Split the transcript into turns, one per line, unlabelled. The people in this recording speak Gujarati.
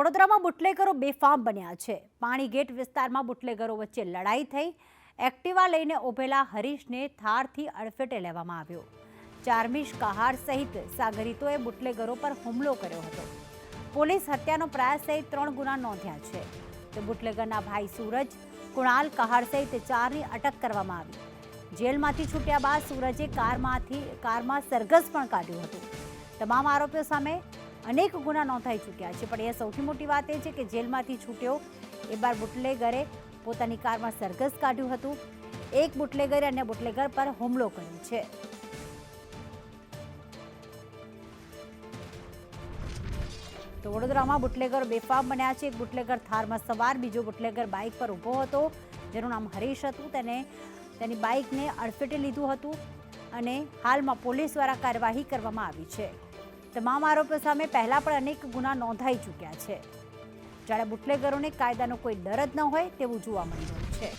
વડોદરામાં બુટલેગરો બેફામ બન્યા છે। પાણી ગેટ વિસ્તારમાં બુટલેગરો વચ્ચે લડાઈ થઈ। એક્ટિવા લઈને ઉભેલા હરીશને થારથી અડફેટે લેવામાં આવ્યો। ચાર્મિશ કહાર સહિત સાગરીતોએ બુટલેગરો પર હુમલો કર્યો હતો। પોલીસ હત્યાનો પ્રયાસ સહિત 3 ગુના નોંધ્યા છે। તો બુટલેગરના ભાઈ સૂરજ, કુણાલ કહાર સહિત 4ની અટક કરવામાં આવી। જેલમાંથી છૂટ્યા બાદ સૂરજે કારમાં સરઘસ પણ કાઢ્યું હતું। તમામ આરોપીઓ સામે અનેક ગુના નોંધાઈ ચૂક્યા છે, પણ એ સૌથી મોટી વાત એ છે કે જેલમાંથી છૂટ્યો એ બાદ બુટલેગરે પોતાની કારમાં સરઘસ કાઢ્યું હતું। એક બુટલેગરે અન્ય બુટલેગર પર હુમલો કર્યો છે। તો વડોદરામાં બુટલેગર બેફામ બન્યા છે। એક બુટલેગર થારમાં સવાર, બીજો બુટલેગર બાઇક પર ઊભો હતો, જેનું નામ હરીશ હતું। તેની બાઇકને અડફેટે લીધું હતું અને હાલમાં પોલીસ દ્વારા કાર્યવાહી કરવામાં આવી છે। તમામ આરોપીઓ સામે પહેલા પણ અનેક ગુના નોંધાઈ ચૂક્યા છે। જ્યારે બુટલેગરોને કાયદાનો કોઈ ડર જ ન હોય તેવું જોવા મળી રહ્યું છે।